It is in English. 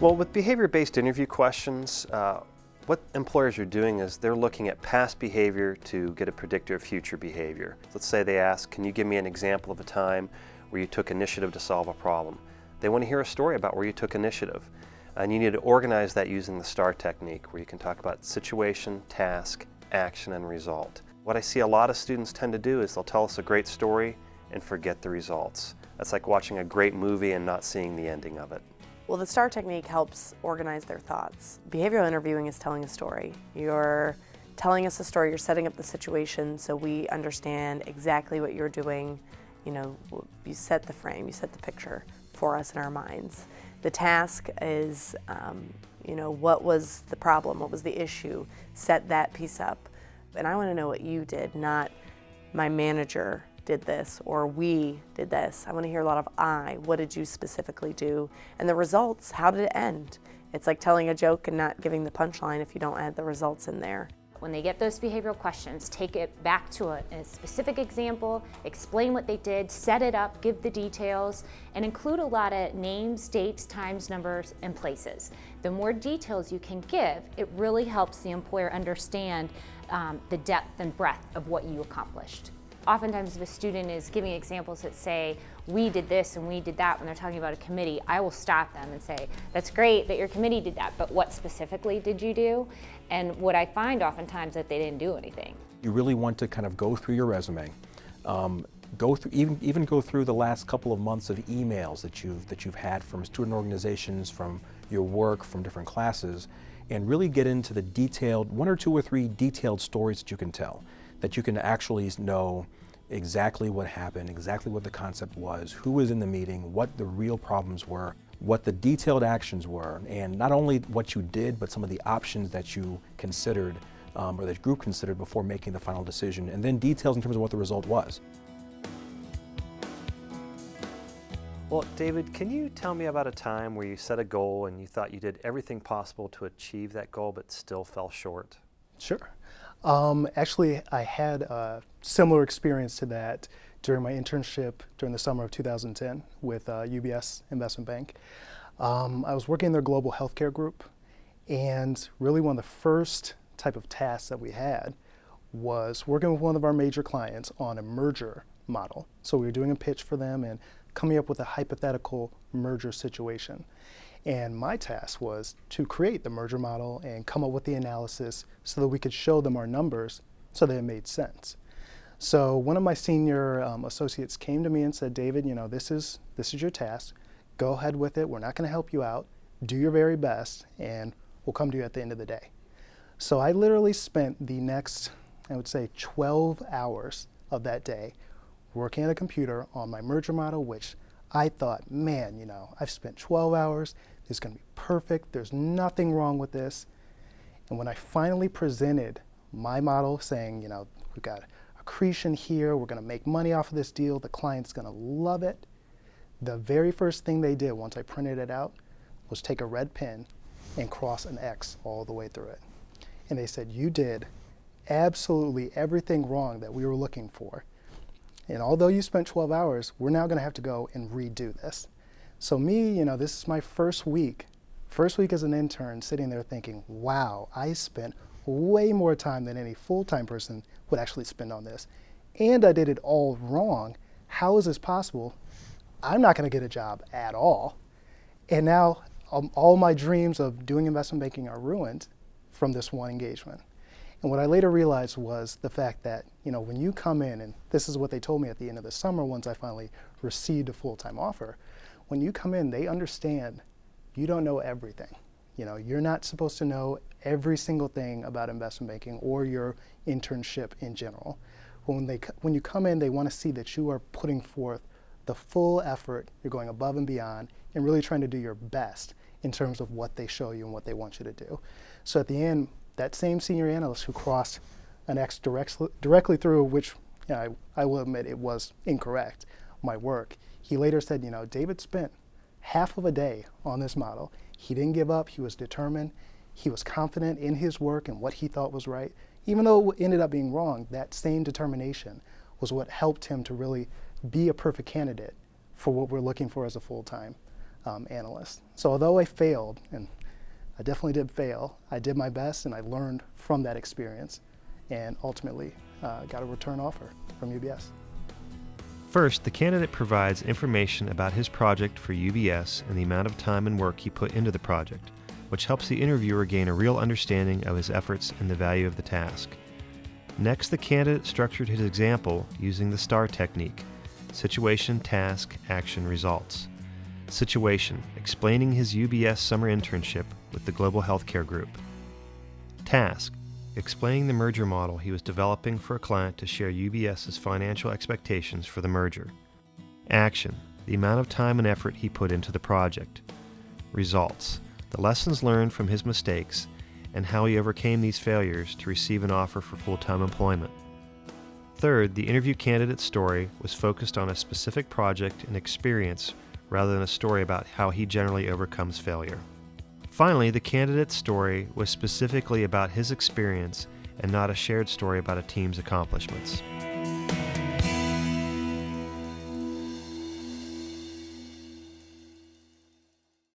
Well, with behavior-based interview questions, what employers are doing is they're looking at past behavior to get a predictor of future behavior. Let's say they ask, can you give me an example of a time where you took initiative to solve a problem? They want to hear a story about where you took initiative. And you need to organize that using the STAR technique, where you can talk about situation, task, action, and result. What I see a lot of students tend to do is they'll tell us a great story and forget the results. That's like watching a great movie and not seeing the ending of it. Well, the STAR technique helps organize their thoughts. Behavioral interviewing is telling a story. You're telling us a story, you're setting up the situation so we understand exactly what you're doing. You know, you set the frame, you set the picture for us in our minds. The task is, you know, what was the problem, what was the issue, set that piece up. And I want to know what you did, not my manager did this or we did this. I want to hear a lot of what did you specifically do? And the results, how did it end? It's like telling a joke and not giving the punchline if you don't add the results in there. When they get those behavioral questions, take it back to a specific example, explain what they did, set it up, give the details, and include a lot of names, dates, times, numbers, and places. The more details you can give, it really helps the employer understand the depth and breadth of what you accomplished. Oftentimes if a student is giving examples that say, we did this and we did that when they're talking about a committee, I will stop them and say, that's great that your committee did that, but what specifically did you do? And what I find oftentimes that they didn't do anything. You really want to kind of go through your resume, go through even go through the last couple of months of emails that you've had from student organizations, from your work, from different classes, and really get into the detailed, one or two or three detailed stories that you can tell, that you can actually know exactly what happened, exactly what the concept was, who was in the meeting, what the real problems were, what the detailed actions were, and not only what you did, but some of the options that you considered or that group considered before making the final decision, and then details in terms of what the result was. Well, David, can you tell me about a time where you set a goal and you thought you did everything possible to achieve that goal but still fell short? Sure. Actually, I had a similar experience to that during my internship during the summer of 2010 with UBS Investment Bank. I was working in their global healthcare group, and really one of the first type of tasks that we had was working with one of our major clients on a merger model. So we were doing a pitch for them and coming up with a hypothetical merger situation. And my task was to create the merger model and come up with the analysis so that we could show them our numbers so that it made sense. So one of my senior associates came to me and said, David, you know, this is your task. Go ahead with it. We're not going to help you out. Do your very best, and we'll come to you at the end of the day. So I literally spent the next, I would say, 12 hours of that day working at a computer on my merger model, which I thought, man, you know, I've spent 12 hours. It's going to be perfect. There's nothing wrong with this. And when I finally presented my model saying, you know, we've got accretion here, we're going to make money off of this deal, the client's going to love it, the very first thing they did once I printed it out was take a red pen and cross an X all the way through it. And they said, you did absolutely everything wrong that we were looking for. And although you spent 12 hours, we're now going to have to go and redo this. So me, you know, this is my first week as an intern, sitting there thinking, wow, I spent way more time than any full-time person would actually spend on this. And I did it all wrong. How is this possible? I'm not going to get a job at all. And now all my dreams of doing investment banking are ruined from this one engagement. And what I later realized was the fact that, you know, when you come in, and this is what they told me at the end of the summer once I finally received a full-time offer, when you come in, they understand you don't know everything. You know, you're not supposed to know every single thing about investment banking or your internship in general. When you come in, they want to see that you are putting forth the full effort, you're going above and beyond, and really trying to do your best in terms of what they show you and what they want you to do. So at the end, that same senior analyst who crossed an X directly through, which, you know, I will admit it was incorrect, my work, he later said, you know, David spent half of a day on this model. He didn't give up, he was determined, he was confident in his work and what he thought was right. Even though it ended up being wrong, that same determination was what helped him to really be a perfect candidate for what we're looking for as a full-time analyst. So although I failed, and I definitely did fail, I did my best and I learned from that experience and ultimately got a return offer from UBS. First, the candidate provides information about his project for UBS and the amount of time and work he put into the project, which helps the interviewer gain a real understanding of his efforts and the value of the task. Next, the candidate structured his example using the STAR technique: situation, task, action, results. Situation, explaining his UBS summer internship with the Global Healthcare Group. Task, explaining the merger model he was developing for a client to share UBS's financial expectations for the merger. Action, the amount of time and effort he put into the project. Results, the lessons learned from his mistakes and how he overcame these failures to receive an offer for full-time employment. Third, the interview candidate's story was focused on a specific project and experience rather than a story about how he generally overcomes failure. Finally, the candidate's story was specifically about his experience and not a shared story about a team's accomplishments.